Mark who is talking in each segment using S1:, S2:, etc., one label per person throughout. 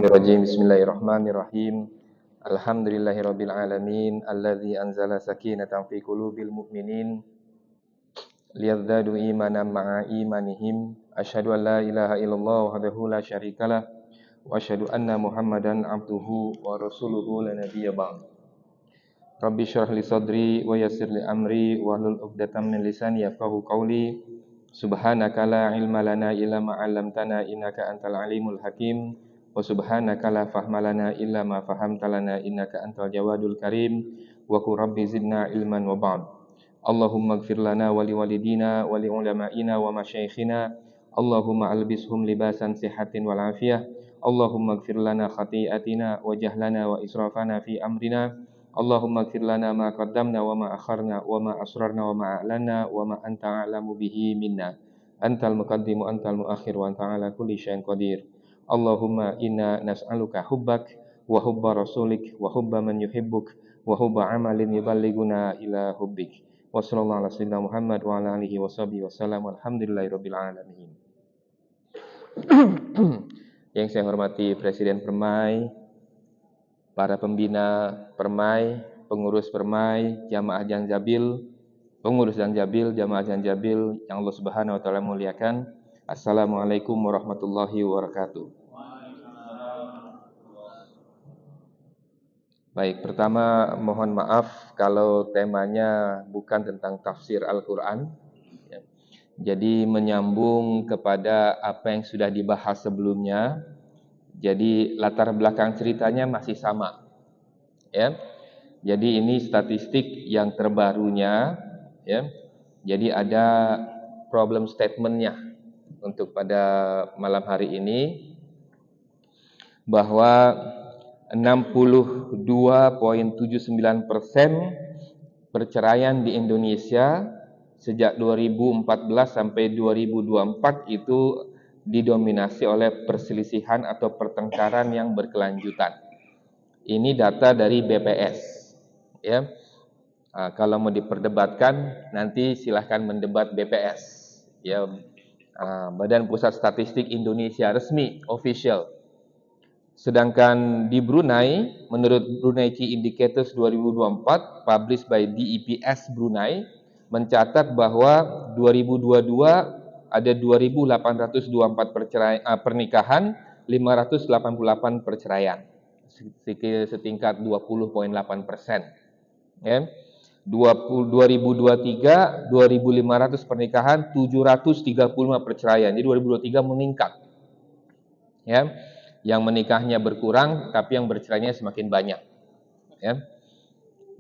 S1: Minasyaitonirrajim. Bismillahirrahmanirrahim. Alhamdulillahirabbil alamin alladzi anzala sakinatan fi qulubil mu'minin liyazdadu imanan ma'a imanihim. Asyhadu an la ilaha illallah wahdahu la syarikalah wa asyhadu anna Muhammadan abduhu wa rasuluhu la nabiyya ba'd. Rabbi syrah li sadri wa yassir li amri wahlul 'uqdatam min lisani yafqahu qawli. Subhanaka la ilma lana illa ma 'allamtana innaka antal alimul hakim. Wa subhanaka la fahma lana illa ma fahamta lana innaka antal jawadul karim. Wa qur rabbi zidna ilman wa ba'd. Allahumma ighfir lana wa liwalidina wa li ulama'ina wa masyaikhina. Allahumma albishum libasan sihatin wal afiyah. Allahumma ighfir lana khati'atina wa jahlana wa israfana fi amrina. Allahumma ighfir lana ma qaddamna wa ma akharna wa ma asrarna wa ma a'lanna wa ma anta a'lamu bihi minna. Antal muqaddimu antal muakhir wa anta ala kulli syai'in qadir. Allahumma inna nas'aluka hubbak wa hubba rasulik wa hubba man yuhibbuk wa hubba amalin yuballighuna ila hubbik. Wa sallallahu ala sayyidina Muhammad wa ala alihi wa sahbihi wa sallam. Alhamdulillahirabbil alamin. Yang saya hormati Presiden Permai, para pembina Permai, pengurus Permai, jamaah Janjabil, pengurus Janjabil, jamaah Janjabil yang Allah Subhanahu wa taala muliakan. Assalamualaikum warahmatullahi wabarakatuh. Baik, pertama mohon maaf kalau temanya bukan tentang tafsir Al-Quran. Jadi menyambung kepada apa yang sudah dibahas sebelumnya. Jadi latar belakang ceritanya masih sama. Ya. Jadi ini statistik yang terbarunya. Ya. Jadi ada problem statement-nya untuk pada malam hari ini, bahwa 62,79% perceraian di Indonesia sejak 2014 sampai 2024 itu didominasi oleh perselisihan atau pertengkaran yang berkelanjutan. Ini data dari BPS. Ya. Kalau mau diperdebatkan nanti silahkan mendebat BPS. Ya. Badan Pusat Statistik Indonesia resmi, official. Sedangkan di Brunei, menurut Brunei Key Indicators 2024, published by DEPS Brunei, mencatat bahwa 2022 ada 2.824 pernikahan, 588 perceraian, setingkat 20,8%. Ya. 2023 2.500 pernikahan, 735 perceraian. Jadi 2023 meningkat. Ya. Yang menikahnya berkurang tapi yang bercerainya semakin banyak. Ya.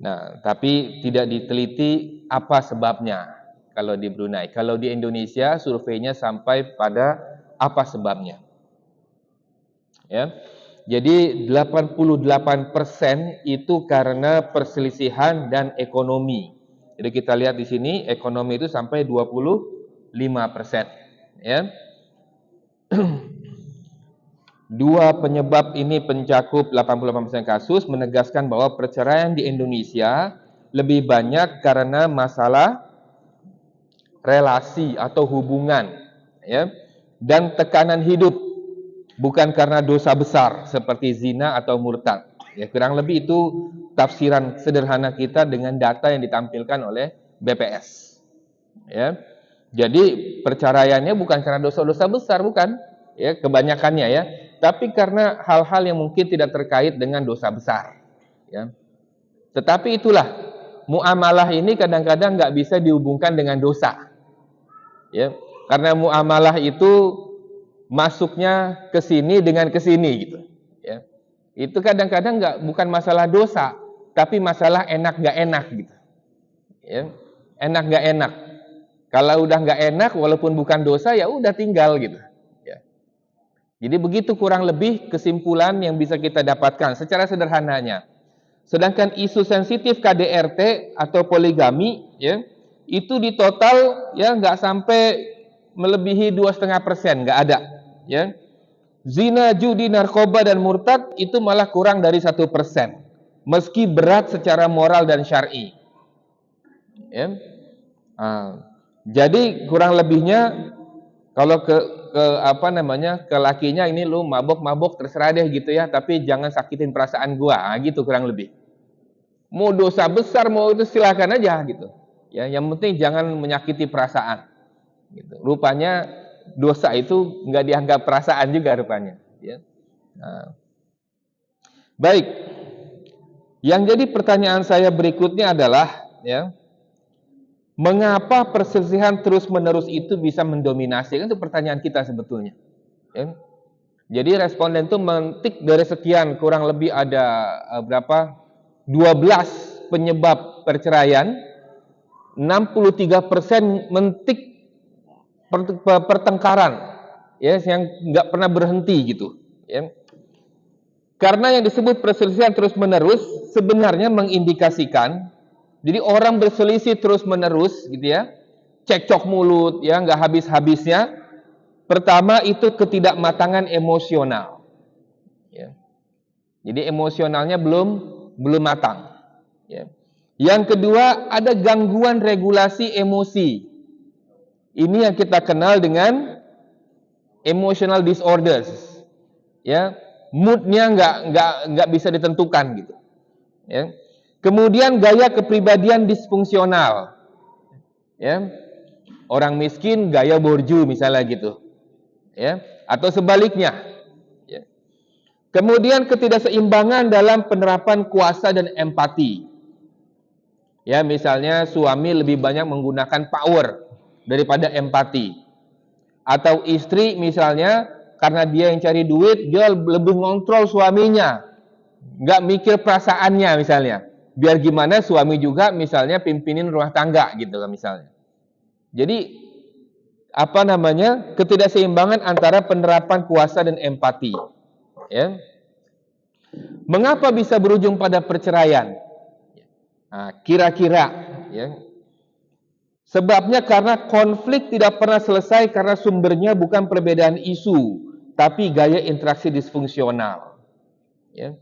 S1: Nah, tapi tidak diteliti apa sebabnya kalau di Brunei. Kalau di Indonesia surveinya sampai pada apa sebabnya. Ya. Jadi 88% itu karena perselisihan dan ekonomi. Jadi kita lihat di sini ekonomi itu sampai 25%. Ya. Dua penyebab ini pencakup 88% kasus, menegaskan bahwa perceraian di Indonesia lebih banyak karena masalah relasi atau hubungan, ya, dan tekanan hidup, bukan karena dosa besar seperti zina atau murtad. Ya, kurang lebih itu tafsiran sederhana kita dengan data yang ditampilkan oleh BPS. Ya. Jadi perceraiannya bukan karena dosa-dosa besar, bukan, ya, kebanyakannya, ya, tapi karena hal-hal yang mungkin tidak terkait dengan dosa besar. Ya. Tetapi itulah, muamalah ini kadang-kadang nggak bisa dihubungkan dengan dosa. Ya. Karena muamalah itu masuknya ke sini dengan ke sini gitu. Ya. Itu kadang-kadang bukan masalah dosa, tapi masalah enak nggak enak gitu. Ya. Enak nggak enak. Kalau udah nggak enak, walaupun bukan dosa, ya udah tinggal gitu. Jadi begitu kurang lebih kesimpulan yang bisa kita dapatkan secara sederhananya. Sedangkan isu sensitif KDRT atau poligami, ya, itu di total ya nggak sampai melebihi 2,5%, nggak ada. Ya. Zina, judi, narkoba dan murtad itu malah kurang dari 1%, meski berat secara moral dan syar'i. Ya. Jadi kurang lebihnya Kalau ke apa namanya, ke lakinya, ini lu mabok-mabok terserah deh gitu ya, tapi jangan sakitin perasaan gua, gitu kurang lebih. Mau dosa besar mau itu silakan aja gitu. Ya, yang penting jangan menyakiti perasaan. Gitu. Rupanya dosa itu nggak dianggap perasaan juga rupanya. Ya. Nah, baik. Yang jadi pertanyaan saya berikutnya adalah, ya, mengapa perselisihan terus-menerus itu bisa mendominasi? Kan itu pertanyaan kita sebetulnya. Ya. Jadi responden itu mentik dari sekian, kurang lebih ada berapa? 12 penyebab perceraian, 63% mentik pertengkaran, ya, yang nggak pernah berhenti gitu. Ya. Karena yang disebut perselisihan terus-menerus sebenarnya mengindikasikan, jadi orang berselisih terus-menerus, gitu ya, cekcok mulut, ya, nggak habis-habisnya. Pertama itu ketidakmatangan emosional. Ya. Jadi emosionalnya belum matang. Ya. Yang kedua ada gangguan regulasi emosi. Ini yang kita kenal dengan emotional disorders. Ya, moodnya nggak bisa ditentukan gitu. Ya. Kemudian gaya kepribadian disfungsional. Ya. Orang miskin gaya borju misalnya gitu. Ya, atau sebaliknya. Ya. Kemudian ketidakseimbangan dalam penerapan kuasa dan empati. Ya, misalnya suami lebih banyak menggunakan power daripada empati. Atau istri misalnya karena dia yang cari duit, dia lebih ngontrol suaminya. Nggak mikir perasaannya misalnya. Biar gimana suami juga misalnya pimpinin rumah tangga gitu kan misalnya. Jadi apa namanya, ketidakseimbangan antara penerapan kuasa dan empati. Ya. Mengapa bisa berujung pada perceraian? Nah, kira-kira, ya, sebabnya karena konflik tidak pernah selesai karena sumbernya bukan perbedaan isu, tapi gaya interaksi disfungsional. Ya.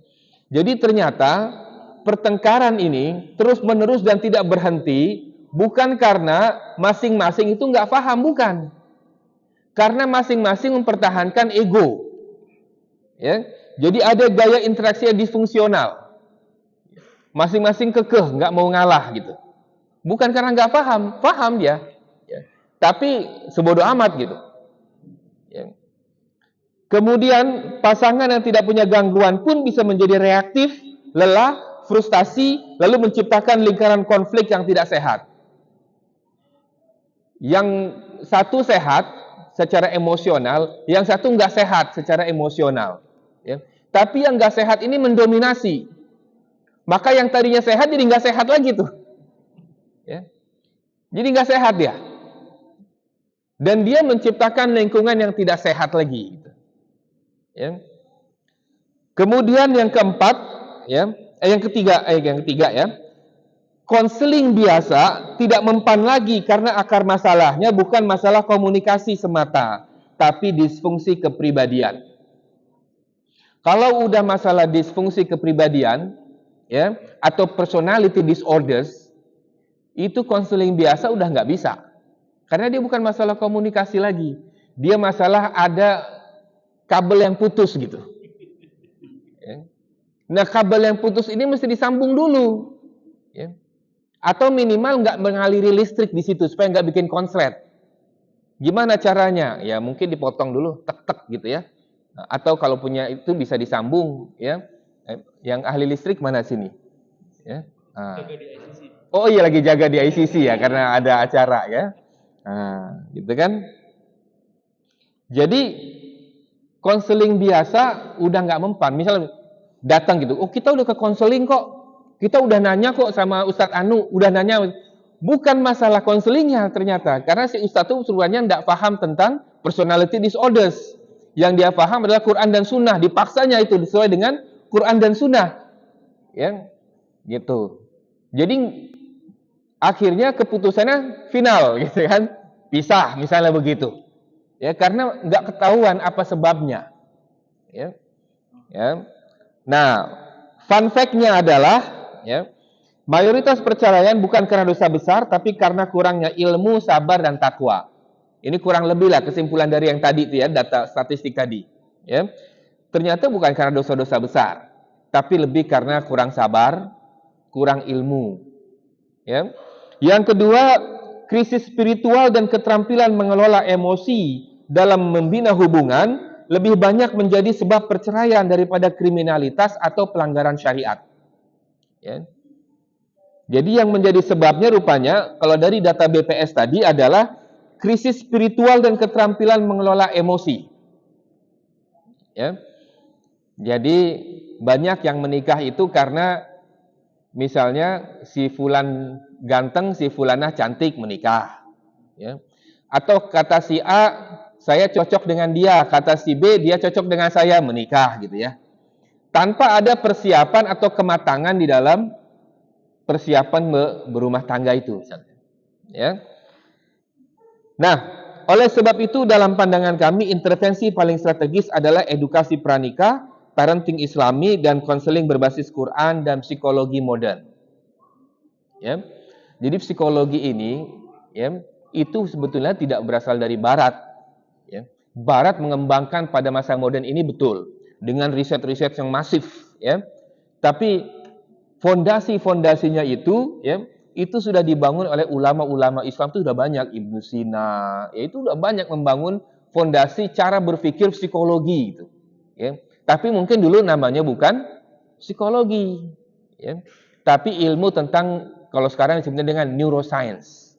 S1: Jadi ternyata pertengkaran ini terus-menerus dan tidak berhenti bukan karena masing-masing itu nggak paham, bukan. Karena masing-masing mempertahankan ego. Ya. Jadi ada gaya interaksi yang disfungsional. Masing-masing kekeh, nggak mau ngalah gitu. Bukan karena nggak paham, paham dia. Ya. Tapi sebodoh amat gitu. Ya. Kemudian pasangan yang tidak punya gangguan pun bisa menjadi reaktif, lelah, frustasi, lalu menciptakan lingkaran konflik yang tidak sehat. Yang satu sehat secara emosional, yang satu nggak sehat secara emosional. Ya. Tapi yang nggak sehat ini mendominasi. Maka yang tadinya sehat jadi nggak sehat lagi tuh. Ya. Jadi nggak sehat dia. Dan dia menciptakan lingkungan yang tidak sehat lagi. Ya. Kemudian yang keempat, ya, yang ketiga ya, konseling biasa tidak mempan lagi karena akar masalahnya bukan masalah komunikasi semata, tapi disfungsi kepribadian. Kalau udah masalah disfungsi kepribadian, ya, atau personality disorders, itu konseling biasa udah nggak bisa, karena dia bukan masalah komunikasi lagi, dia masalah ada kabel yang putus gitu. Ya. Nah, kabel yang putus ini mesti disambung dulu, ya. Atau minimal nggak mengaliri listrik di situ supaya nggak bikin konslet. Gimana caranya? Ya mungkin dipotong dulu, tek-tek gitu ya. Atau kalau punya itu bisa disambung, ya. Yang ahli listrik mana sini? Ya. Nah. Oh iya, lagi jaga di ICC ya karena ada acara ya. Nah, gitu kan? Jadi konseling biasa udah nggak mempan. Misalnya datang gitu, oh kita udah ke konseling kok, kita udah nanya kok sama Ustadz Anu, udah nanya. Bukan masalah konselingnya ternyata, karena si Ustadz itu sebenarnya nggak paham tentang personality disorders. Yang dia paham adalah Quran dan Sunnah, dipaksanya itu sesuai dengan Quran dan Sunnah, ya, gitu. Jadi akhirnya keputusannya final, gitu kan, pisah misalnya begitu. Ya, karena nggak ketahuan apa sebabnya. Ya. Ya. Nah, fun fact-nya adalah, ya, mayoritas perceraian bukan karena dosa besar, tapi karena kurangnya ilmu, sabar, dan takwa. Ini kurang lebih lah kesimpulan dari yang tadi ya, data statistik tadi. Ya. Ternyata bukan karena dosa-dosa besar, tapi lebih karena kurang sabar, kurang ilmu. Ya. Yang kedua, krisis spiritual dan keterampilan mengelola emosi dalam membina hubungan lebih banyak menjadi sebab perceraian daripada kriminalitas atau pelanggaran syariat. Ya. Jadi yang menjadi sebabnya rupanya, kalau dari data BPS tadi adalah krisis spiritual dan keterampilan mengelola emosi. Ya. Jadi banyak yang menikah itu karena misalnya si fulan ganteng, si fulanah cantik menikah. Ya. Atau kata si A, saya cocok dengan dia, kata si B, dia cocok dengan saya, menikah gitu ya. Tanpa ada persiapan atau kematangan di dalam persiapan berumah tangga itu. Ya. Nah, oleh sebab itu dalam pandangan kami intervensi paling strategis adalah edukasi pranikah, parenting Islami, dan konseling berbasis Quran dan psikologi modern. Ya. Jadi psikologi ini ya, itu sebetulnya tidak berasal dari Barat. Ya. Barat mengembangkan pada masa modern ini betul dengan riset-riset yang masif. Ya. Tapi fondasi-fondasinya itu, ya, itu sudah dibangun oleh ulama-ulama Islam itu sudah banyak. Ibnu Sina, ya, itu sudah banyak membangun fondasi cara berpikir psikologi gitu. Ya. Tapi mungkin dulu namanya bukan psikologi, ya. Tapi ilmu tentang, kalau sekarang disebutnya dengan neuroscience.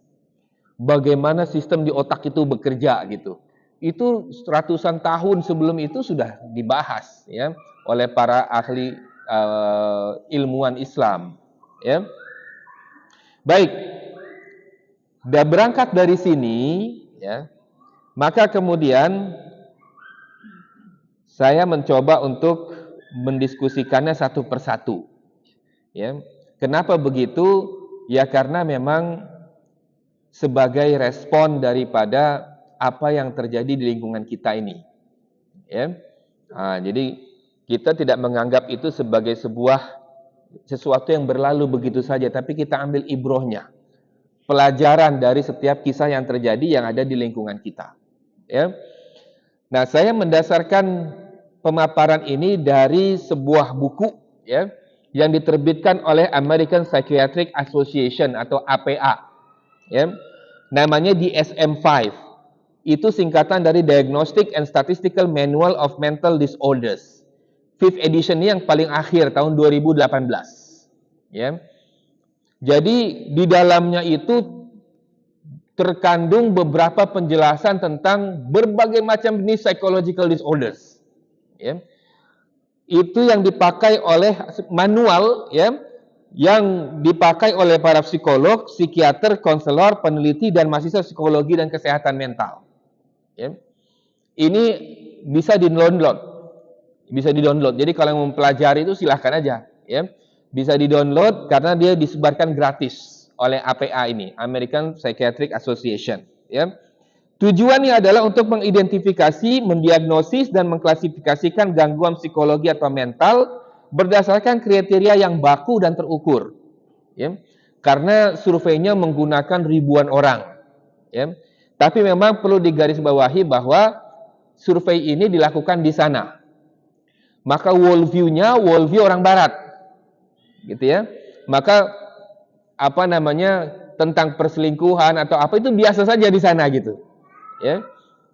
S1: Bagaimana sistem di otak itu bekerja gitu. Itu ratusan tahun sebelum itu sudah dibahas ya oleh para ahli ilmuwan Islam. Ya. Baik. Dan berangkat dari sini ya, maka kemudian saya mencoba untuk mendiskusikannya satu persatu. Ya. Kenapa begitu? Ya karena memang sebagai respon daripada apa yang terjadi di lingkungan kita ini. Ya. Nah, jadi kita tidak menganggap itu sebagai sesuatu yang berlalu begitu saja, tapi kita ambil ibrohnya, pelajaran dari setiap kisah yang terjadi yang ada di lingkungan kita. Ya. Nah, saya mendasarkan pemaparan ini dari sebuah buku ya yang diterbitkan oleh American Psychiatric Association atau APA. Ya. Namanya DSM-5. Itu singkatan dari Diagnostic and Statistical Manual of Mental Disorders. 5th edition ini yang paling akhir tahun 2018. Ya. Jadi di dalamnya itu terkandung beberapa penjelasan tentang berbagai macam jenis psychological disorders. Ya. Itu yang dipakai oleh manual ya, yang dipakai oleh para psikolog, psikiater, konselor, peneliti, dan mahasiswa psikologi dan kesehatan mental. Ya. Ini bisa di-download. Jadi kalau yang mempelajari itu silahkan aja. Ya. Bisa di-download karena dia disebarkan gratis oleh APA ini, American Psychiatric Association. Ya. Tujuannya adalah untuk mengidentifikasi, mendiagnosis, dan mengklasifikasikan gangguan psikologi atau mental berdasarkan kriteria yang baku dan terukur. Ya. Karena surveinya menggunakan ribuan orang. Ya. Tapi memang perlu digarisbawahi bahwa survei ini dilakukan di sana. Maka worldview-nya worldview orang Barat. Gitu ya. Maka tentang perselingkuhan atau apa itu biasa saja di sana gitu. Ya.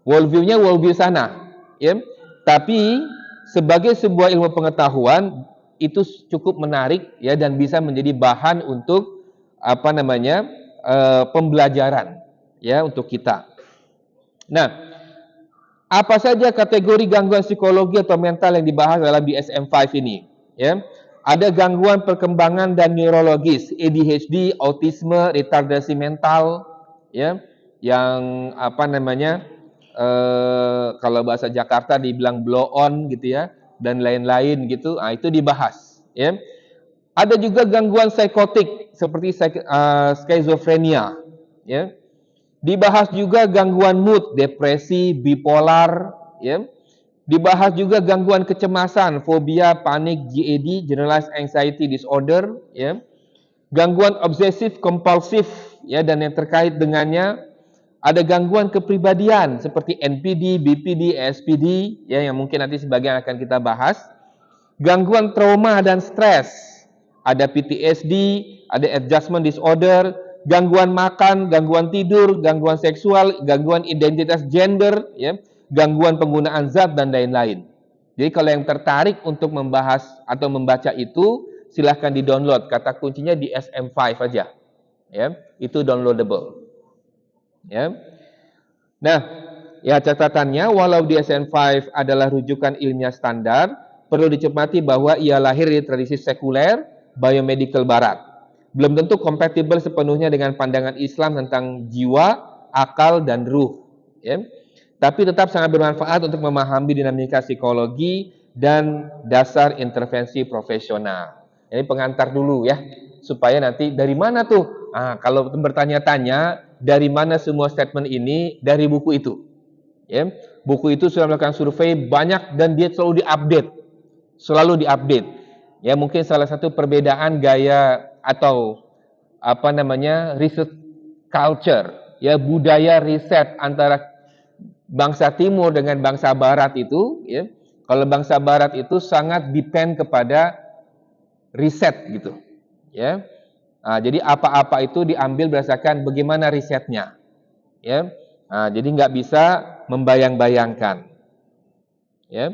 S1: Worldview-nya worldview sana. Ya. Tapi sebagai sebuah ilmu pengetahuan itu cukup menarik ya dan bisa menjadi bahan untuk pembelajaran ya untuk kita. Nah, apa saja kategori gangguan psikologi atau mental yang dibahas dalam DSM-5 ini? Ya, ada gangguan perkembangan dan neurologis, ADHD, autisme, retardasi mental, ya, yang kalau bahasa Jakarta dibilang blow on gitu ya, dan lain-lain gitu. Nah, itu dibahas. Ya. Ada juga gangguan psikotik seperti skizofrenia. Ya. Dibahas juga gangguan mood, depresi, bipolar. Ya. Dibahas juga gangguan kecemasan, fobia, panik, GAD, generalized anxiety disorder. Ya. Gangguan obsesif kompulsif ya dan yang terkait dengannya. Ada gangguan kepribadian seperti NPD, BPD, ASPD, ya, yang mungkin nanti sebagian akan kita bahas. Gangguan trauma dan stres, ada PTSD, ada adjustment disorder, gangguan makan, gangguan tidur, gangguan seksual, gangguan identitas gender, ya, gangguan penggunaan zat dan lain-lain. Jadi kalau yang tertarik untuk membahas atau membaca itu, silahkan di-download. Kata kuncinya di SM5 aja, ya, itu downloadable. Ya. Nah, ya catatannya, walau DSM-5 adalah rujukan ilmiah standar, perlu dicermati bahwa ia lahir di tradisi sekuler biomedical barat. Belum tentu kompatibel sepenuhnya dengan pandangan Islam tentang jiwa, akal, dan ruh. Ya. Tapi tetap sangat bermanfaat untuk memahami dinamika psikologi dan dasar intervensi profesional. Ini pengantar dulu ya, supaya nanti dari mana tuh? Kalau bertanya-tanya, dari mana semua statement ini? Dari buku itu. Ya, buku itu sudah melakukan survei banyak dan dia selalu diupdate. Ya, mungkin salah satu perbedaan gaya atau research culture, ya, budaya riset antara bangsa timur dengan bangsa barat itu, ya. Kalau bangsa barat itu sangat depend kepada riset gitu, ya. Jadi apa-apa itu diambil berdasarkan bagaimana risetnya, ya. Jadi nggak bisa membayang-bayangkan, ya.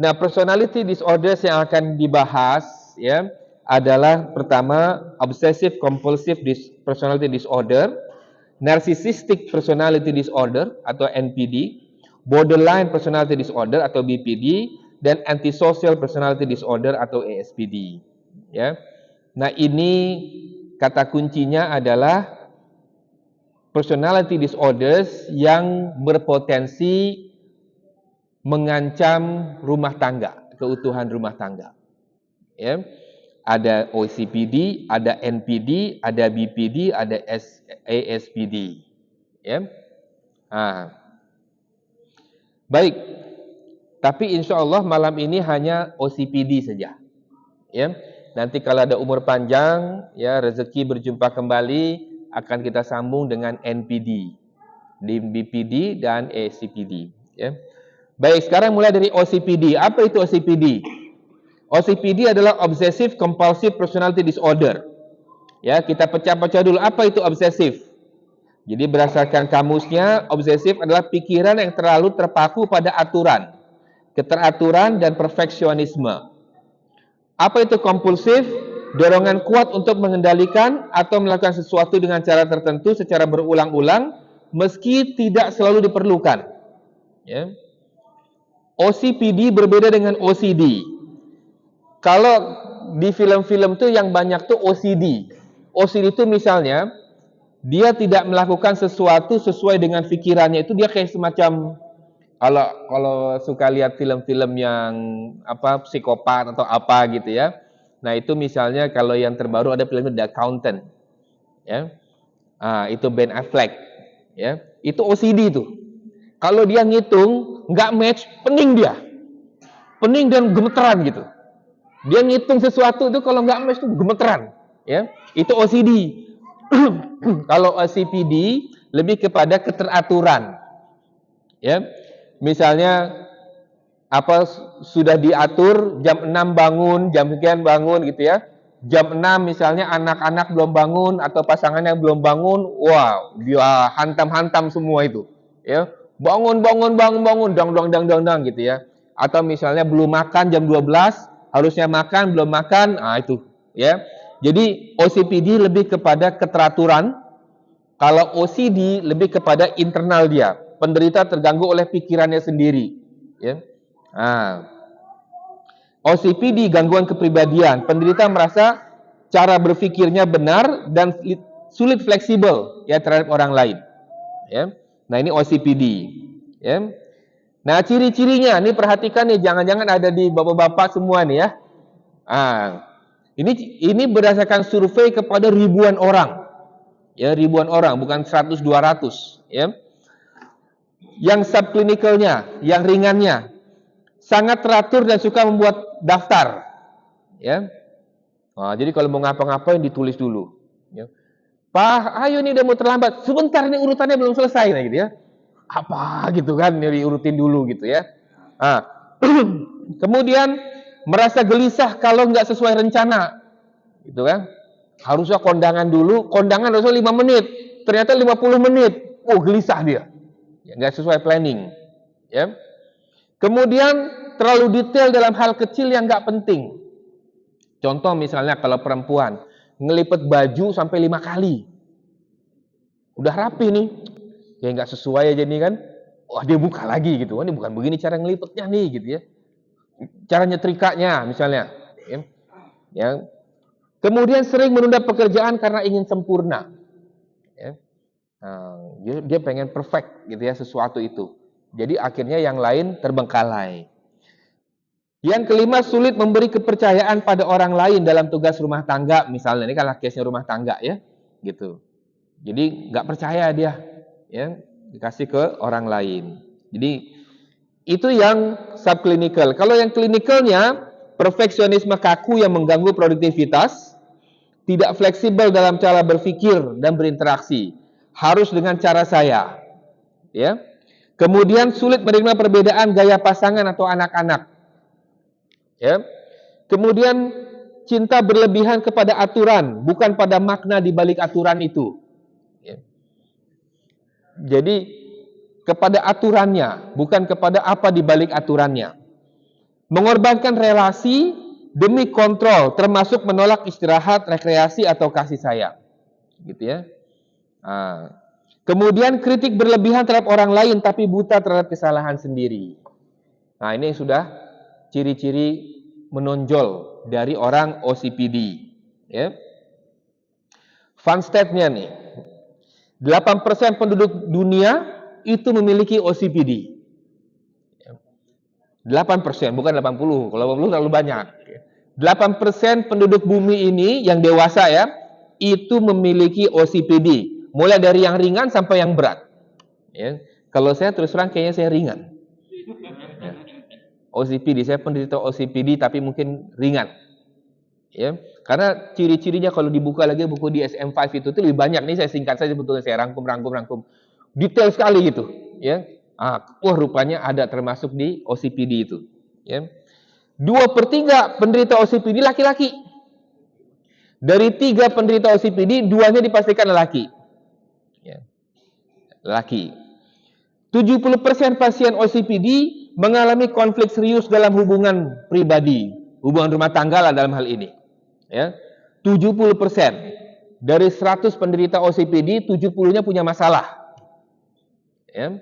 S1: Nah, personality disorders yang akan dibahas, ya, adalah pertama obsessive compulsive personality disorder, narcissistic personality disorder atau NPD, borderline personality disorder atau BPD, dan antisocial personality disorder atau ASPD, ya. Nah, ini kata kuncinya adalah personality disorders yang berpotensi mengancam rumah tangga, keutuhan rumah tangga. Ya. Ada OCPD, ada NPD, ada BPD, ada ASPD. Ya. Baik. Tapi insya Allah malam ini hanya OCPD saja. Ya. Nanti kalau ada umur panjang, ya, rezeki berjumpa kembali, akan kita sambung dengan NPD, BPD dan ASCPD. Ya. Baik, sekarang mulai dari OCPD. Apa itu OCPD? OCPD adalah Obsessive Compulsive Personality Disorder. Ya, kita pecah-pecah dulu. Apa itu obsesif? Jadi berdasarkan kamusnya, obsesif adalah pikiran yang terlalu terpaku pada aturan, keteraturan, dan perfeksionisme. Apa itu kompulsif? Dorongan kuat untuk mengendalikan atau melakukan sesuatu dengan cara tertentu secara berulang-ulang meski tidak selalu diperlukan. Ya. OCPD berbeda dengan OCD. Kalau di film-film tuh yang banyak tuh OCD. OCD itu misalnya dia tidak melakukan sesuatu sesuai dengan pikirannya, itu dia kayak semacam, kalau suka lihat film-film yang psikopat atau apa gitu ya. Nah, itu misalnya kalau yang terbaru ada filmnya The Accountant. Ya. Itu Ben Affleck, ya. Itu OCD itu. Kalau dia ngitung nggak match, pening dia. Pening dan gemeteran gitu. Dia ngitung sesuatu itu kalau nggak match itu gemeteran, ya. Itu OCD. Kalau OCPD lebih kepada keteraturan. Ya. Misalnya sudah diatur jam 6 bangun, jam sekian bangun gitu ya. Jam 6 misalnya anak-anak belum bangun atau pasangannya belum bangun, wah, dia hantam-hantam semua itu, ya. Bangun dang gitu ya. Atau misalnya belum makan jam 12, harusnya makan, belum makan, itu, ya. Jadi OCPD lebih kepada keteraturan, kalau OCD lebih kepada internal dia. Penderita terganggu oleh pikirannya sendiri, ya. OCPD gangguan kepribadian. Penderita merasa cara berpikirnya benar dan sulit fleksibel ya terhadap orang lain. Ya. Nah, ini OCPD. Ya. Nah, ciri-cirinya ini perhatikan nih, jangan-jangan ada di bapak-bapak semua nih ya. Ini berdasarkan survei kepada ribuan orang. Ya, ribuan orang, bukan 100 200, ya. Yang subklinikalnya, yang ringannya, sangat teratur dan suka membuat daftar, ya. Jadi kalau mau ngapa-ngapain ditulis dulu, ya. Pak, ayo nih udah mau terlambat. Sebentar ini urutannya belum selesai, nah gitu ya. Apa gitu kan, diurutin dulu gitu ya. Nah, kemudian merasa gelisah kalau nggak sesuai rencana, gitu kan. Harusnya kondangan dulu, kondangan harusnya 5 menit, ternyata 50 menit. Oh, gelisah dia. Ya, nggak sesuai planning. Ya. Kemudian terlalu detail dalam hal kecil yang nggak penting. Contoh misalnya kalau perempuan ngelipet baju sampai 5 kali. Udah rapi nih, ya nggak sesuai aja nih kan. Wah, dia buka lagi gitu. Wah, ini bukan begini cara ngelipetnya nih gitu ya. Cara nyetrikanya misalnya. Ya. Ya. Kemudian sering menunda pekerjaan karena ingin sempurna. Ya. Nah, dia pengen perfect gitu ya sesuatu itu. Jadi akhirnya yang lain terbengkalai. Yang kelima, sulit memberi kepercayaan pada orang lain dalam tugas rumah tangga. Misalnya ini kan case-nya rumah tangga ya, gitu. Jadi nggak percaya dia, ya dikasih ke orang lain. Jadi itu yang subclinical. Kalau yang klinikalnya, perfeksionisme kaku yang mengganggu produktivitas, tidak fleksibel dalam cara berpikir dan berinteraksi, harus dengan cara saya, ya. Kemudian sulit menerima perbedaan gaya pasangan atau anak-anak, ya. Kemudian cinta berlebihan kepada aturan, bukan pada makna di balik aturan itu. Ya. Jadi kepada aturannya, bukan kepada apa di balik aturannya. Mengorbankan relasi demi kontrol, termasuk menolak istirahat, rekreasi atau kasih sayang, gitu ya. Nah, kemudian kritik berlebihan terhadap orang lain, tapi buta terhadap kesalahan sendiri. Nah, ini sudah ciri-ciri menonjol dari orang OCPD. Ya. Fun stat-nya nih, 8% penduduk dunia itu memiliki OCPD. 8%, bukan 80. Kalau 80 terlalu banyak. 8% penduduk bumi ini yang dewasa ya, itu memiliki OCPD. Mulai dari yang ringan sampai yang berat. Ya. Kalau saya terus terang kayaknya saya ringan. Ya. OCPD, saya penderita OCPD tapi mungkin ringan. Ya. Karena ciri-cirinya kalau dibuka lagi buku di SM5 itu lebih banyak. Nih saya singkat saja sebetulnya, saya rangkum. Detail sekali gitu, ya. Wah rupanya ada termasuk di OCPD itu. Ya. 2/3 penderita OCPD laki-laki. Dari 3 penderita OCPD, 2-nya dipastikan laki. Ya. Laki. 70% pasien OCPD mengalami konflik serius dalam hubungan pribadi, hubungan rumah tangga lah dalam hal ini. Ya. 70%. Dari 100 penderita OCPD, 70-nya punya masalah. Ya,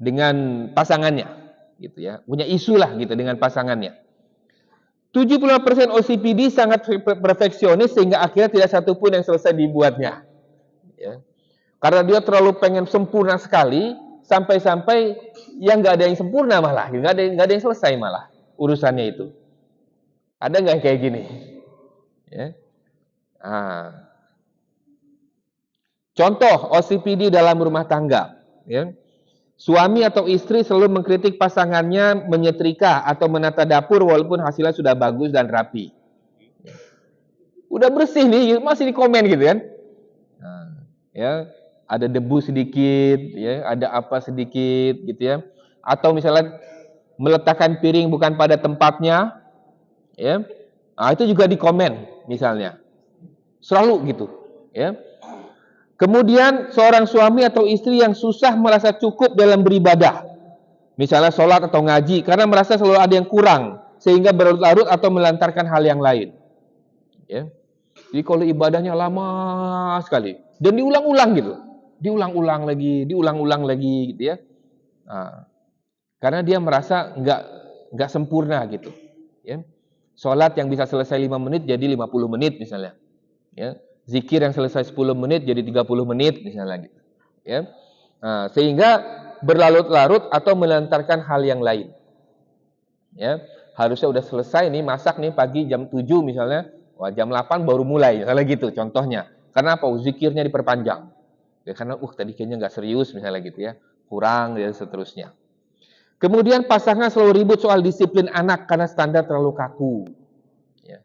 S1: dengan pasangannya gitu ya, punya isu lah gitu dengan pasangannya. 75% OCPD sangat perfeksionis sehingga akhirnya tidak satu pun yang selesai dibuatnya, ya. Karena dia terlalu pengen sempurna sekali sampai-sampai yang nggak ada yang sempurna malah, nggak ada yang selesai malah urusannya itu. Ada nggak kayak gini? Ya. Contoh OCPD dalam rumah tangga, ya. Suami atau istri selalu mengkritik pasangannya menyetrika atau menata dapur walaupun hasilnya sudah bagus dan rapi. Udah bersih nih, masih di komen gitu kan. Ya, ada debu sedikit, ya, ada apa sedikit gitu ya. Atau misalnya meletakkan piring bukan pada tempatnya, ya. Itu juga di komen misalnya. Selalu gitu, ya. Kemudian seorang suami atau istri yang susah merasa cukup dalam beribadah, misalnya sholat atau ngaji, karena merasa selalu ada yang kurang, sehingga berlarut-larut atau melantarkan hal yang lain. Ya. Jadi kalau ibadahnya lama sekali, dan diulang-ulang gitu, diulang-ulang lagi, gitu ya. Karena dia merasa nggak sempurna gitu. Ya. Sholat yang bisa selesai 5 menit jadi 50 menit misalnya. Ya. Zikir yang selesai 10 menit jadi 30 menit misalnya gitu. Ya. Sehingga berlarut-larut atau melantarkan hal yang lain. Ya. Harusnya udah selesai nih masak nih pagi jam 7 misalnya, wah jam 8 baru mulai misalnya gitu contohnya. Karena apa? Zikirnya diperpanjang. Ya, karena tadi kayaknya nggak serius misalnya gitu ya. Kurang dan seterusnya. Kemudian pasangan selalu ribut soal disiplin anak karena standar terlalu kaku. Ya.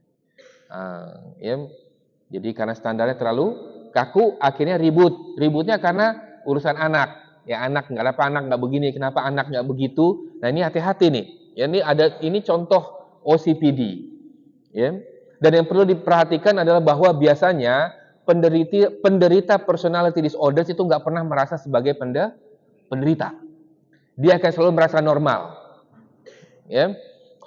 S1: Ya. Jadi karena standarnya terlalu kaku, akhirnya ribut. Ributnya karena urusan anak. Ya anak, kenapa anak nggak begini, kenapa anak nggak begitu. Nah ini hati-hati nih. Ya, ini contoh OCPD. Ya. Dan yang perlu diperhatikan adalah bahwa biasanya penderita personality disorders itu nggak pernah merasa sebagai penderita. Dia akan selalu merasa normal. Ya.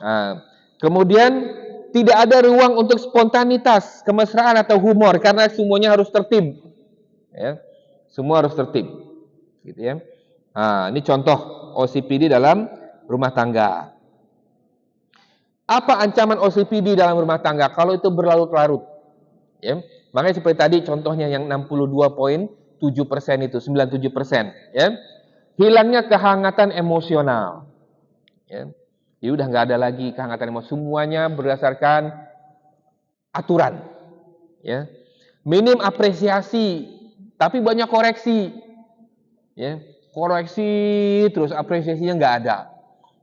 S1: Nah, kemudian tidak ada ruang untuk spontanitas, kemesraan atau humor karena semuanya harus tertib. Ya. Semua harus tertib. Gitu ya. Nah, ini contoh OCPD dalam rumah tangga. Apa ancaman OCPD dalam rumah tangga kalau itu berlarut-larut? Ya. Makanya seperti tadi contohnya yang 62,7% itu, 97%, ya. Hilangnya kehangatan emosional. Ya. Jadi udah nggak ada lagi kehangatan emosi, semuanya berdasarkan aturan. Ya. Minim apresiasi, tapi banyak koreksi. Ya. Koreksi terus apresiasinya nggak ada.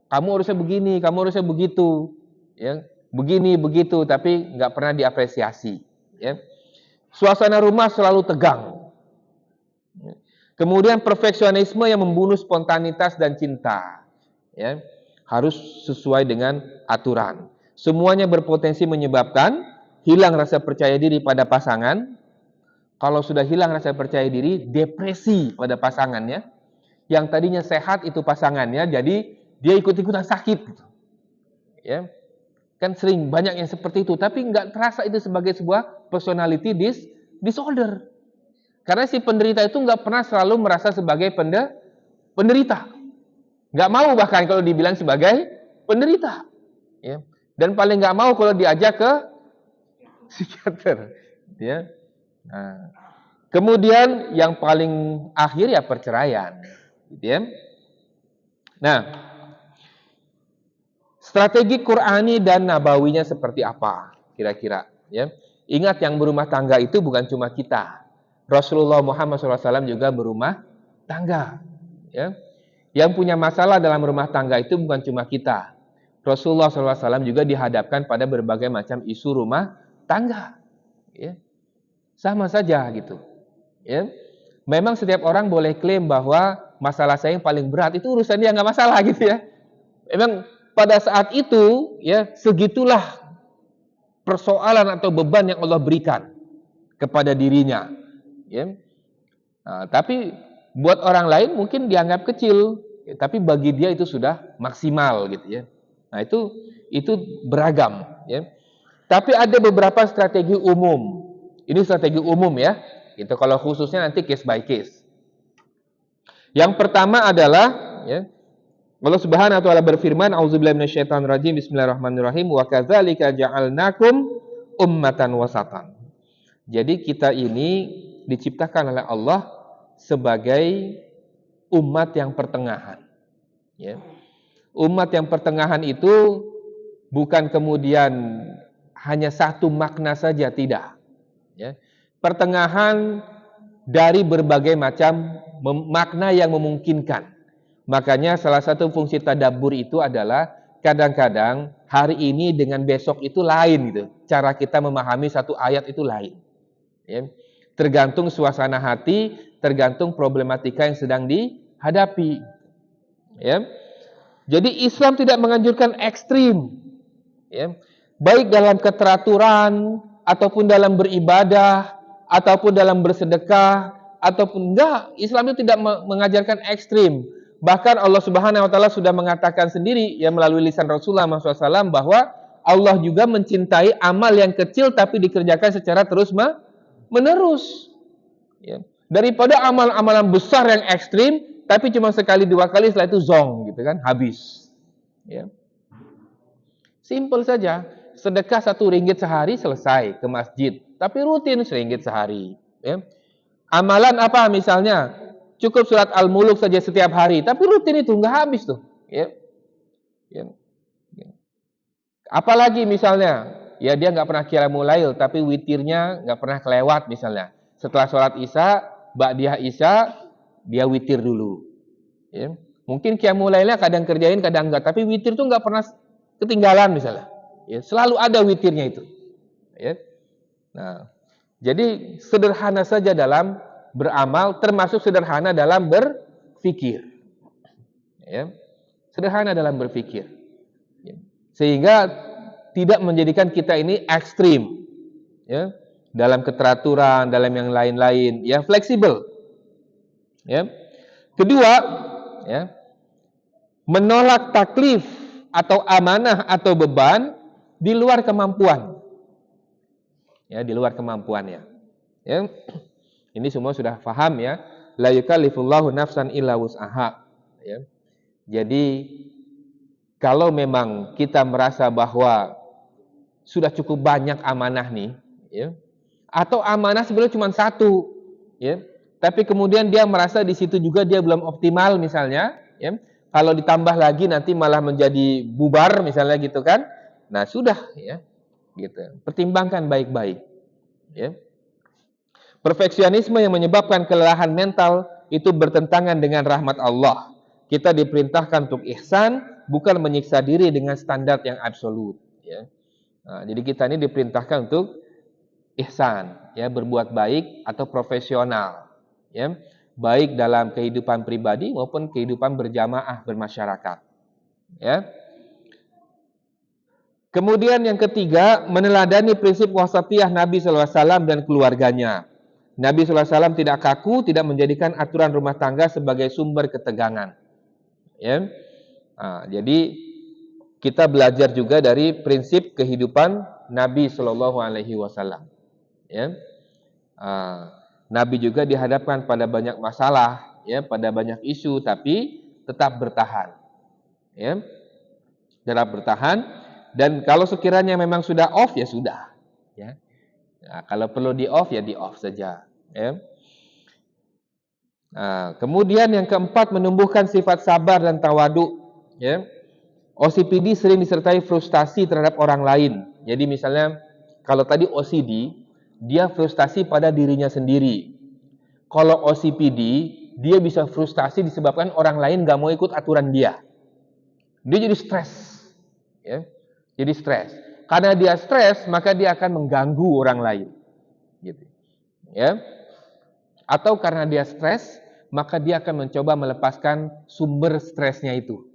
S1: Kamu harusnya begini, kamu harusnya begitu. Ya. Begini, begitu, tapi nggak pernah diapresiasi. Ya. Suasana rumah selalu tegang. Kemudian perfeksionisme yang membunuh spontanitas dan cinta. Ya. Harus sesuai dengan aturan. Semuanya berpotensi menyebabkan hilang rasa percaya diri pada pasangan. Kalau sudah hilang rasa percaya diri, depresi pada pasangannya. Yang tadinya sehat itu pasangannya, jadi dia ikut-ikutan sakit. Ya. Kan sering banyak yang seperti itu, tapi nggak terasa itu sebagai sebuah personality disorder. Karena si penderita itu nggak pernah selalu merasa sebagai penderita. Nggak mau bahkan kalau dibilang sebagai penderita. Ya. Dan paling nggak mau kalau diajak ke psikiater. Ya. Nah. Kemudian yang paling akhir ya perceraian. Gitu ya. Nah, strategi Qur'ani dan Nabawinya seperti apa kira-kira? Ya. Ingat yang berumah tangga itu bukan cuma kita. Rasulullah Muhammad SAW juga berumah tangga. Ya. Yang punya masalah dalam rumah tangga itu bukan cuma kita. Rasulullah SAW juga dihadapkan pada berbagai macam isu rumah tangga. Ya. Sama saja gitu. Ya. Memang setiap orang boleh klaim bahwa masalah saya yang paling berat itu urusan dia nggak masalah gitu ya. Memang pada saat itu ya segitulah persoalan atau beban yang Allah berikan kepada dirinya. Ya. Nah, tapi buat orang lain mungkin dianggap kecil, ya, tapi bagi dia itu sudah maksimal gitu ya. Nah itu beragam. Ya. Tapi ada beberapa strategi umum. Ini strategi umum ya. Gitu. Kalau khususnya nanti case by case. Yang pertama adalah ya, Allah Subhanahu wa taala berfirman, "A'udzubillahi minasyaitonirrajim. Bismillahirrahmanirrahim. Wa kadzalika ja'alnakum ummatan wasatan." Jadi kita ini diciptakan oleh Allah sebagai umat yang pertengahan. Ya. Umat yang pertengahan itu bukan kemudian hanya satu makna saja, tidak. Ya. Pertengahan dari berbagai macam makna yang memungkinkan. Makanya salah satu fungsi tadabbur itu adalah kadang-kadang hari ini dengan besok itu lain gitu. Cara kita memahami satu ayat itu lain. Ya. Tergantung suasana hati, tergantung problematika yang sedang dihadapi. Ya. Jadi Islam tidak menganjurkan ekstrim. Ya. Baik dalam keteraturan, ataupun dalam beribadah, ataupun dalam bersedekah, ataupun enggak. Islam itu tidak mengajarkan ekstrim. Bahkan Allah Subhanahu wa taala sudah mengatakan sendiri ya melalui lisan Rasulullah SAW bahwa Allah juga mencintai amal yang kecil tapi dikerjakan secara terus menerus. Ya. Daripada amal-amalan besar yang ekstrim tapi cuma sekali dua kali setelah itu zong gitu kan, habis. Ya. Simple saja. Sedekah 1 ringgit sehari selesai ke masjid, tapi rutin RM1 sehari. Ya. Amalan apa misalnya? Cukup surat Al-Muluk saja setiap hari, tapi rutin itu nggak habis tuh. Ya. Ya. Ya. Apalagi misalnya, ya dia nggak pernah qiyamul lail, tapi witirnya nggak pernah kelewat misalnya. Setelah sholat Isya, ba'diyah Isya, dia witir dulu. Ya. Mungkin qiyamul lailnya kadang kerjain, kadang enggak, tapi witir tuh nggak pernah ketinggalan misalnya. Ya, selalu ada witirnya itu. Ya. Nah, Jadi sederhana saja dalam beramal, termasuk sederhana dalam berpikir. Ya. Sederhana dalam berpikir. Ya. Sehingga tidak menjadikan kita ini ekstrim. Ya. Dalam keteraturan, dalam yang lain-lain. Ya, fleksibel. Ya. Kedua, ya, menolak taklif atau amanah atau beban di luar kemampuan. Ya, di luar kemampuannya. Ya. Ini semua sudah paham ya. La yukallifullahu nafsan illa wus'aha. Ya. Jadi kalau memang kita merasa bahwa sudah cukup banyak amanah nih, ya, atau amanah sebenarnya cuma satu, ya, tapi kemudian dia merasa di situ juga dia belum optimal misalnya, ya, kalau ditambah lagi nanti malah menjadi bubar misalnya gitu kan, nah sudah, ya, gitu. Pertimbangkan baik-baik, ya. Perfeksionisme yang menyebabkan kelelahan mental itu bertentangan dengan rahmat Allah. Kita diperintahkan untuk ihsan, bukan menyiksa diri dengan standar yang absolut. Ya. Nah, jadi kita ini diperintahkan untuk ihsan, ya, berbuat baik atau profesional, ya, baik dalam kehidupan pribadi maupun kehidupan berjamaah bermasyarakat. Ya. Kemudian yang ketiga, meneladani prinsip wasatiyah Nabi SAW dan keluarganya. Nabi SAW tidak kaku, tidak menjadikan aturan rumah tangga sebagai sumber ketegangan. Ya. Nah, jadi kita belajar juga dari prinsip kehidupan Nabi SAW. Ya. Nabi juga dihadapkan pada banyak masalah, ya, pada banyak isu, tapi tetap bertahan. Ya. Tetap bertahan. Dan kalau sekiranya memang sudah off, ya sudah. Ya. Nah, kalau perlu di off, ya di off saja. Ya. Nah, kemudian yang keempat, menumbuhkan sifat sabar dan tawadu. Ya. OCPD sering disertai frustasi terhadap orang lain. Jadi misalnya, kalau tadi OCD, dia frustasi pada dirinya sendiri. Kalau OCPD, dia bisa frustasi disebabkan orang lain gak mau ikut aturan dia. Dia jadi stres. Ya. Jadi stres. Karena dia stres, maka dia akan mengganggu orang lain. Gitu. Ya. Atau karena dia stres, maka dia akan mencoba melepaskan sumber stresnya itu.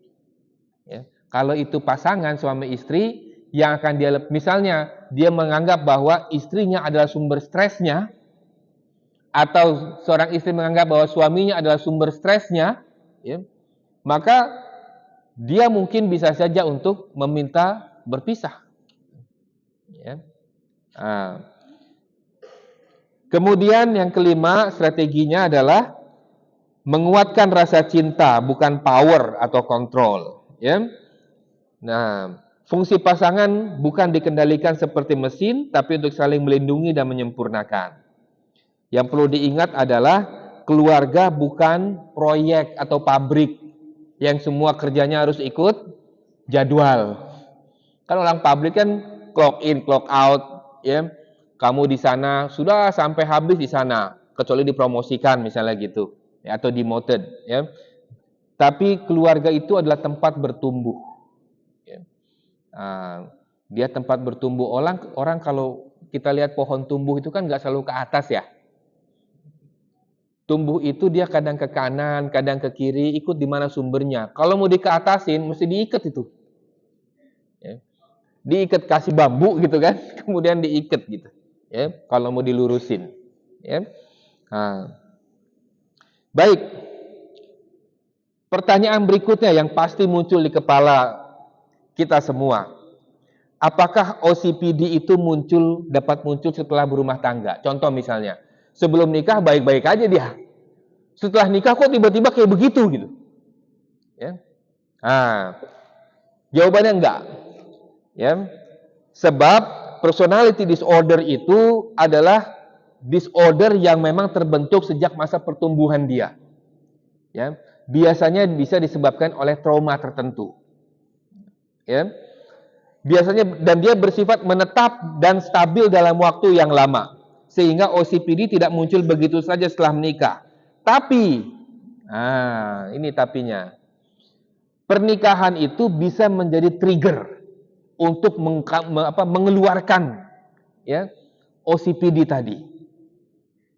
S1: Ya. Kalau itu pasangan suami istri, yang akan dia, misalnya dia menganggap bahwa istrinya adalah sumber stresnya, atau seorang istri menganggap bahwa suaminya adalah sumber stresnya, ya, maka dia mungkin bisa saja untuk meminta berpisah. Ya. Kemudian yang kelima, strateginya adalah menguatkan rasa cinta, bukan power atau kontrol. Ya. Nah, fungsi pasangan bukan dikendalikan seperti mesin, tapi untuk saling melindungi dan menyempurnakan. Yang perlu diingat adalah keluarga bukan proyek atau pabrik yang semua kerjanya harus ikut jadwal. Kan orang pabrik kan clock in, clock out, ya. Kamu di sana sudah sampai habis di sana, kecuali dipromosikan misalnya gitu, ya, atau demoted, ya. Tapi keluarga itu adalah tempat bertumbuh. Ya. Dia tempat bertumbuh. Orang kalau kita lihat pohon tumbuh itu kan nggak selalu ke atas ya. Tumbuh itu dia kadang ke kanan, kadang ke kiri, ikut di mana sumbernya. Kalau mau dikeatasin, mesti diikat itu. Ya. Diikat, kasih bambu gitu kan, kemudian diikat gitu. Ya, kalau mau dilurusin. Ya. Baik. Pertanyaan berikutnya yang pasti muncul di kepala kita semua. Apakah OCPD itu dapat muncul setelah berumah tangga? Contoh misalnya, sebelum nikah baik-baik aja dia. Setelah nikah kok tiba-tiba kayak begitu gitu. Ya. Jawabannya enggak. Ya. Sebab personality disorder itu adalah disorder yang memang terbentuk sejak masa pertumbuhan dia. Ya. Biasanya bisa disebabkan oleh trauma tertentu. Ya. Biasanya, dan dia bersifat menetap dan stabil dalam waktu yang lama. Sehingga OCPD tidak muncul begitu saja setelah menikah. Tapi, ini tapinya. Pernikahan itu bisa menjadi trigger untuk mengeluarkan, ya, OCPD tadi.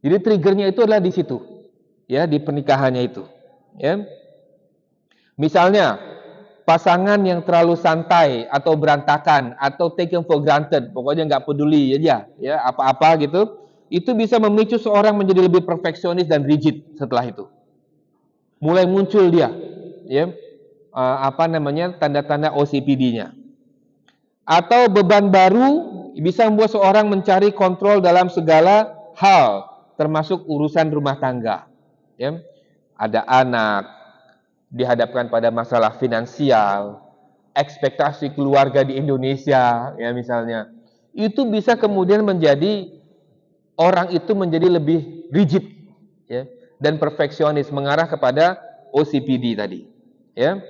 S1: Jadi triggernya itu adalah di situ, ya, di pernikahannya itu. Ya. Misalnya pasangan yang terlalu santai atau berantakan atau taken for granted, pokoknya nggak peduli aja, ya apa-apa gitu, itu bisa memicu seorang menjadi lebih perfeksionis dan rigid setelah itu. Mulai muncul dia, ya, tanda-tanda OCPD-nya. Atau beban baru bisa membuat seorang mencari kontrol dalam segala hal, termasuk urusan rumah tangga. Ya. Ada anak, dihadapkan pada masalah finansial, ekspektasi keluarga di Indonesia, ya misalnya. Itu bisa kemudian menjadi orang itu menjadi lebih rigid, ya, dan perfeksionis, mengarah kepada OCPD tadi. Ya.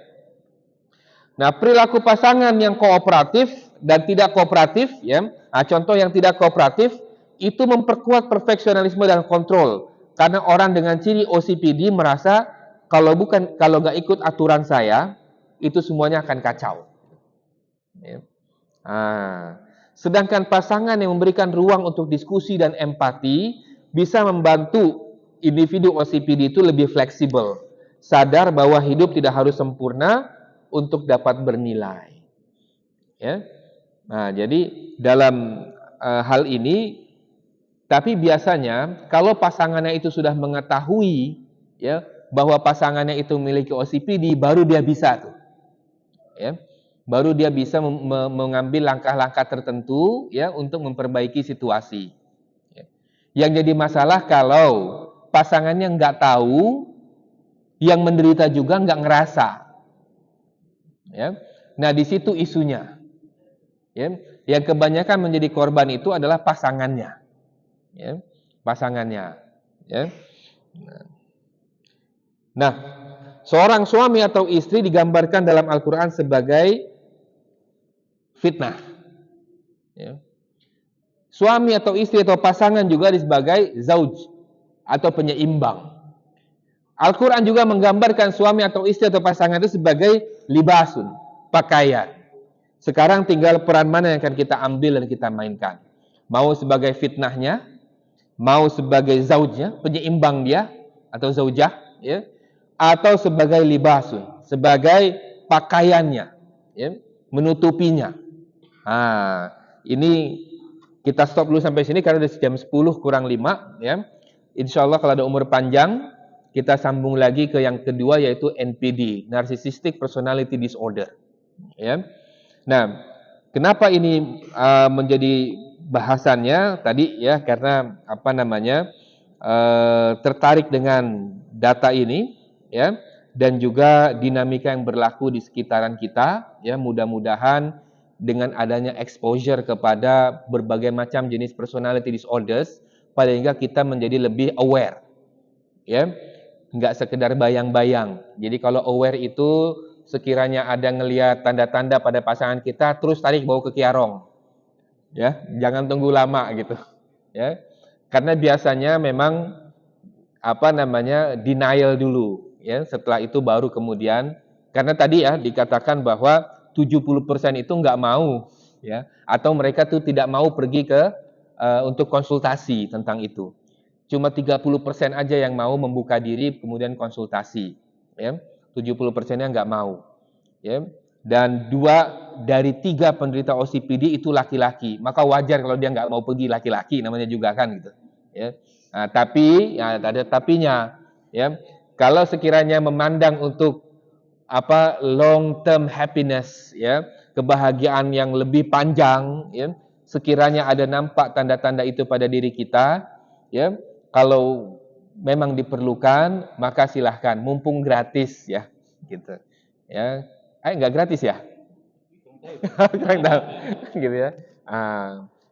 S1: Nah, perilaku pasangan yang kooperatif dan tidak kooperatif, ya. Nah, contoh yang tidak kooperatif itu memperkuat perfeksionisme dan kontrol. Karena orang dengan ciri OCPD merasa kalau nggak ikut aturan saya, itu semuanya akan kacau. Ya. Nah, sedangkan pasangan yang memberikan ruang untuk diskusi dan empati bisa membantu individu OCPD itu lebih fleksibel, sadar bahwa hidup tidak harus sempurna untuk dapat bernilai. Ya. Nah, jadi dalam hal ini, tapi biasanya kalau pasangannya itu sudah mengetahui, ya, bahwa pasangannya itu memiliki OCPD, baru dia bisa tuh, ya, baru dia bisa mengambil langkah-langkah tertentu, ya, untuk memperbaiki situasi. Ya. Yang jadi masalah kalau pasangannya nggak tahu, yang menderita juga nggak ngerasa. Ya. Nah, di situ isunya. Ya, yang kebanyakan menjadi korban itu adalah pasangannya, ya, pasangannya. Ya. Nah, seorang suami atau istri digambarkan dalam Al-Quran sebagai fitnah. Ya. Suami atau istri atau pasangan juga sebagai zauj atau penyeimbang. Al-Quran juga menggambarkan suami atau istri atau pasangan itu sebagai libasun, pakaian. Sekarang tinggal peran mana yang akan kita ambil dan kita mainkan. Mau sebagai fitnahnya, mau sebagai zaujnya, penyeimbang dia atau zaujah, ya, atau sebagai libasun, sebagai pakaiannya, ya, menutupinya. Nah, ini kita stop dulu sampai sini karena udah jam 10 kurang 5, ya. Insya Allah kalau ada umur panjang, kita sambung lagi ke yang kedua, yaitu NPD, Narcissistic Personality Disorder. Ya. Nah, kenapa ini menjadi bahasannya tadi, ya, karena tertarik dengan data ini, ya, dan juga dinamika yang berlaku di sekitaran kita, ya, mudah-mudahan dengan adanya exposure kepada berbagai macam jenis personality disorders, paling enggak kita menjadi lebih aware, ya, nggak sekedar bayang-bayang. Jadi kalau aware itu sekiranya ada ngelihat tanda-tanda pada pasangan kita, terus tarik bawa ke kiarong, ya, jangan tunggu lama gitu, ya, karena biasanya memang denial dulu, ya, setelah itu baru kemudian, karena tadi, ya, dikatakan bahwa 70% itu nggak mau, ya, atau mereka tuh tidak mau pergi ke untuk konsultasi tentang itu. Cuma 30% aja yang mau membuka diri kemudian konsultasi, ya. 70%-nya nggak mau, ya. Dan 2 dari 3 penderita OCPD itu laki-laki. Maka wajar kalau dia nggak mau pergi, laki-laki namanya juga kan gitu, ya. Nah, tapi ya ada tapinya, ya. Kalau sekiranya memandang untuk long term happiness, ya, kebahagiaan yang lebih panjang, ya, sekiranya ada nampak tanda-tanda itu pada diri kita, ya, kalau memang diperlukan, maka silahkan, mumpung gratis, ya, gitu, ya. Nggak gratis ya? Kurang tahu, gitu ya.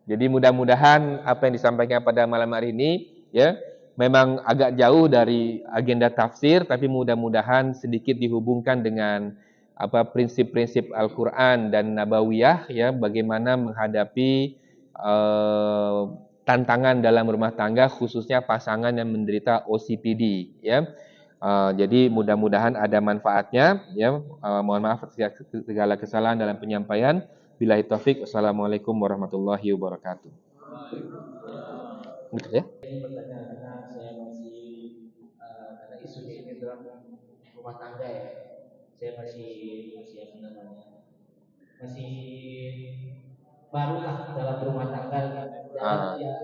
S1: Jadi mudah-mudahan apa yang disampaikan pada malam hari ini, ya, memang agak jauh dari agenda tafsir, tapi mudah-mudahan sedikit dihubungkan dengan prinsip-prinsip Al-Quran dan Nabawiyah, ya, bagaimana menghadapi tantangan dalam rumah tangga, khususnya pasangan yang menderita OCPD, ya. Jadi mudah-mudahan ada manfaatnya, ya. Mohon maaf atas segala kesalahan dalam penyampaian. Billahi taufik. Assalamualaikum warahmatullahi wabarakatuh. Gitu ya.
S2: rumah tangga ya. Saya masih apa namanya, masih baru lah dalam rumah tangga, jalan ya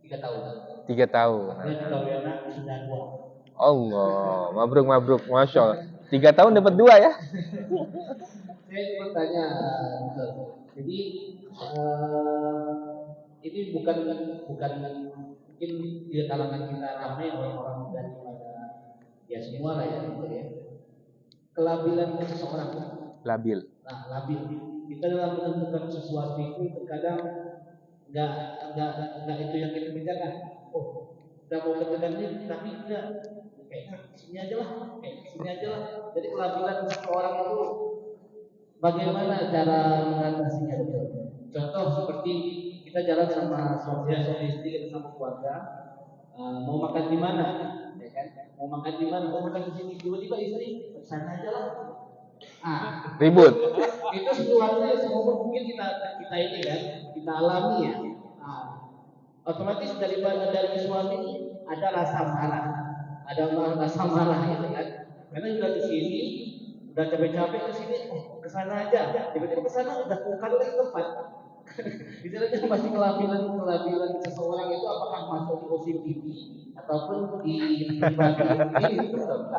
S2: 3 tahun.
S1: 3 tahun.
S2: Dan kalau anak sudah 2.
S1: Allah, mabruk, masya Allah. 3 tahun dapat 2 ya?
S2: Saya cuma tanya, jadi ini bukan mungkin di kalangan kita ramai orang-orang daripada ya semua lah ya, gitu ya. Kelabilan seseorang.
S1: Labil.
S2: Nah, labil. Kita dalam menentukan sesuatu itu terkadang nggak itu yang kita pikirkan. Oh, udah mau ketekan ini, tapi enggak. Kayak sini aja lah, Jadi kelabilan seseorang itu bagaimana cara mengatasinya itu? Contoh seperti kita jalan sama suami istri, kita sama keluarga, mau makan di mana, ya kan? Mau makan di mana? Mau makan di sini. Tiba-tiba istri sana aja lah.
S1: Ribut.
S2: Itu sesuatu yang semua mungkin kita ini kan, kita alami ya. Otomatis dari suami ada rasa marah, rasa marah gitu kan. Karena sudah di sini, udah capek-capek ke sini, ke sana aja. Tiba-tiba ke sana udah bukan lagi tempat. Istilahnya masih kelabilan seseorang itu apakah masuk di OCPD ataupun di pribadi ini betul.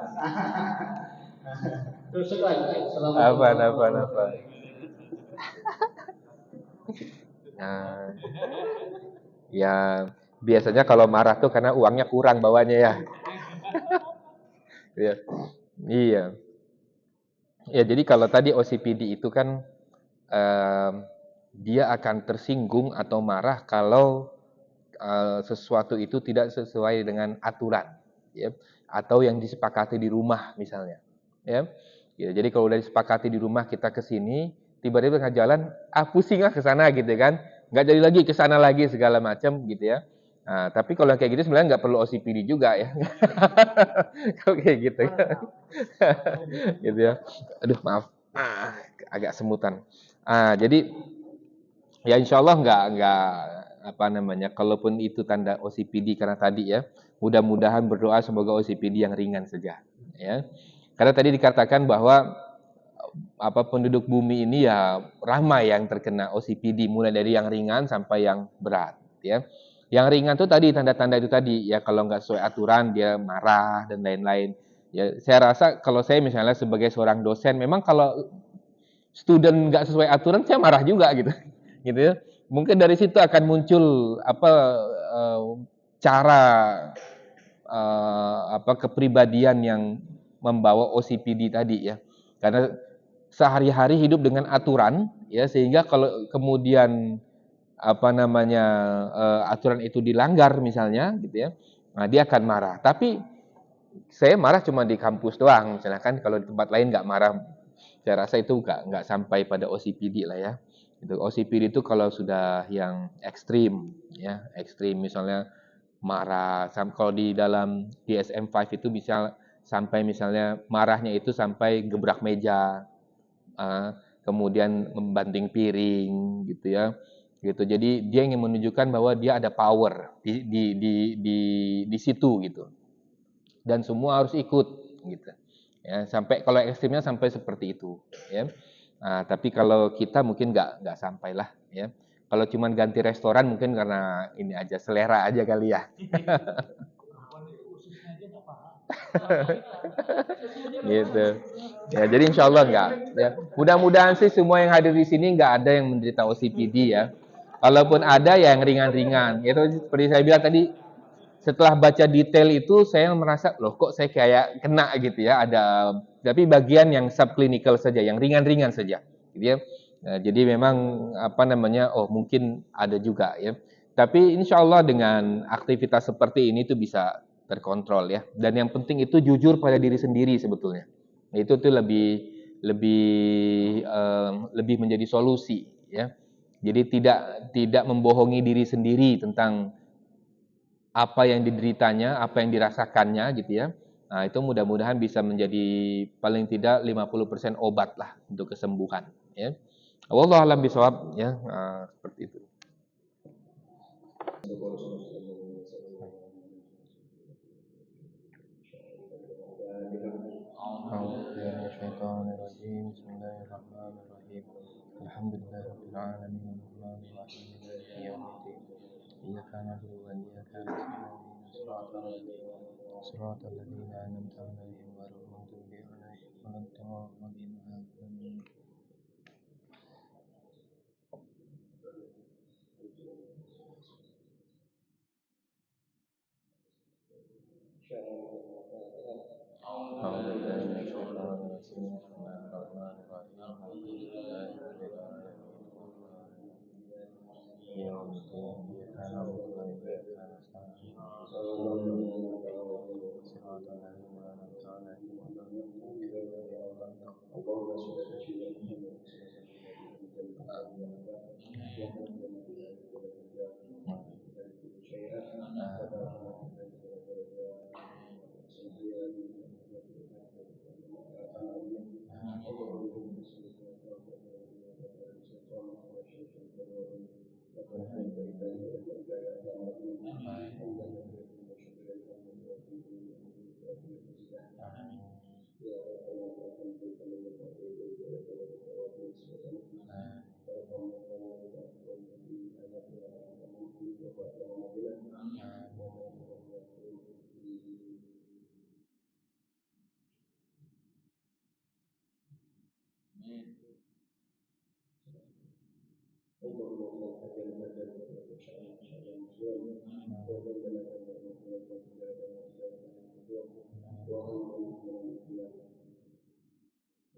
S2: Terus
S1: Apa. Nah, ya biasanya kalau marah tuh karena uangnya kurang bawanya ya. Iya. Iya. Ya, jadi kalau tadi OCPD itu kan dia akan tersinggung atau marah kalau sesuatu itu tidak sesuai dengan aturan, ya, atau yang disepakati di rumah misalnya, ya. Ya, jadi kalau udah disepakati di rumah kita ke sini, tiba-tiba tengah jalan, pusing lah ke sana gitu kan, nggak jadi lagi ke sana lagi segala macam gitu ya. Nah, tapi kalau kayak gitu sebenarnya nggak perlu OCPD juga ya. Kalau kayak gitu ya. Gitu ya. Aduh maaf, agak semutan. Jadi ya insya Allah nggak apa namanya, kalaupun itu tanda OCPD karena tadi ya, mudah-mudahan berdoa semoga OCPD yang ringan saja ya. Karena tadi dikatakan bahwa penduduk bumi ini ya ramai yang terkena OCPD, mulai dari yang ringan sampai yang berat ya. Yang ringan tuh tadi tanda-tanda itu tadi ya, kalau nggak sesuai aturan dia marah dan lain-lain. Ya, saya rasa kalau saya misalnya sebagai seorang dosen, memang kalau student nggak sesuai aturan saya marah juga gitu. Gitu ya. Mungkin dari situ akan muncul cara kepribadian yang membawa OCPD tadi ya. Karena sehari-hari hidup dengan aturan ya, sehingga kalau kemudian aturan itu dilanggar misalnya gitu ya. Nah, dia akan marah. Tapi saya marah cuma di kampus doang, misalnya kan, kalau di tempat lain nggak marah. Saya rasa itu nggak sampai pada OCPD lah ya. Itu OCPD itu kalau sudah yang ekstrim ya, ekstrim misalnya marah. Kalau di dalam DSM-5 itu bisa sampai misalnya marahnya itu sampai gebrak meja, kemudian membanting piring gitu ya. Gitu. Jadi dia ingin menunjukkan bahwa dia ada power di situ gitu. Dan semua harus ikut gitu. Ya, sampai kalau ekstrimnya sampai seperti itu ya. Nah, tapi kalau kita mungkin nggak sampai lah ya. Kalau cuma ganti restoran mungkin karena ini aja, selera aja kali ya. Gitu. Ya, jadi insya Allah enggak. Ya. Mudah-mudahan sih semua yang hadir di sini nggak ada yang menderita OCPD ya. Kalaupun ada ya yang ringan-ringan. Itu seperti saya bilang tadi, setelah baca detail itu saya merasa loh kok saya kayak kena gitu ya. Tapi bagian yang subclinical saja, yang ringan-ringan saja. Gitu ya. Nah, jadi memang mungkin ada juga ya. Tapi insya Allah dengan aktivitas seperti ini tuh bisa terkontrol ya. Dan yang penting itu jujur pada diri sendiri sebetulnya. Itu tuh lebih menjadi solusi ya. Jadi tidak membohongi diri sendiri tentang apa yang dideritanya, apa yang dirasakannya gitu ya. Nah, itu mudah-mudahan bisa menjadi paling tidak 50% obat lah untuk kesembuhan ya. Wallahu a'lam bishawab ya, seperti itu. Alhamdulillah Rabbil Alamin Ar-Rahmanir Rahim Maliki Yawmiddin Iyyaka na'budu wa iyyaka nasta'in Shiratal ladzina an'amta 'alaihim ghairil maghdubi 'alaihim waladdallin Amin. أعوذ بالله من الشيطان الرجيم بسم الله الرحمن الرحيم الحمد لله رب العالمين يوم الدين إياك نعبد وإياك نستعين صراط الذين أنعمت عليهم غير المغضوب عليهم ولا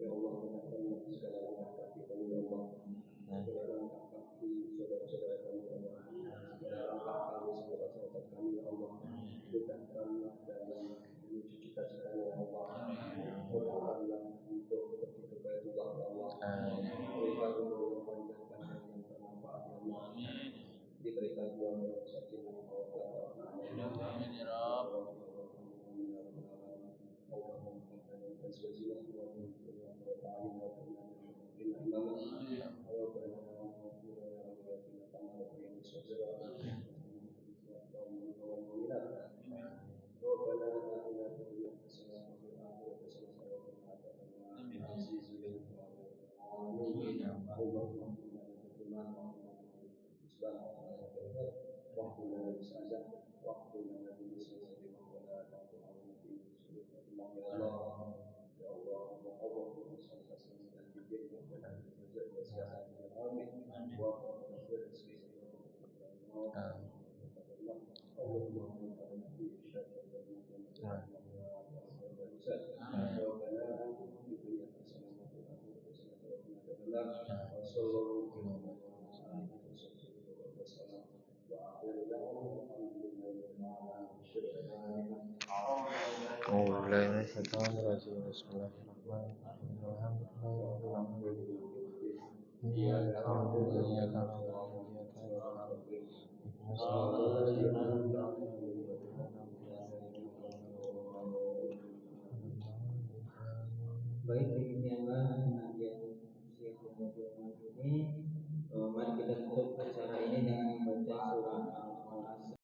S2: Ya Allah, mengaturkan segala langkah kaki kami, ya Allah. Segala langkah kaki saudara-saudara kami, ya Allah. Segala langkah kami, sahabat-sahabat kami, ya Allah. Mudahkanlah dalam menuju cita-citanya, ya Allah. Mudahkanlah untuk pergi ke Baitullah, ya Allah. Berikan umur yang panjang yang bermanfaat, ya Allah. Diberikan keluarga yang sakinah, Amin ya Rabb. Baik, demikianlah pengajian siang ini. Mari kita tutup acara ini dengan membaca surah Al-Asr.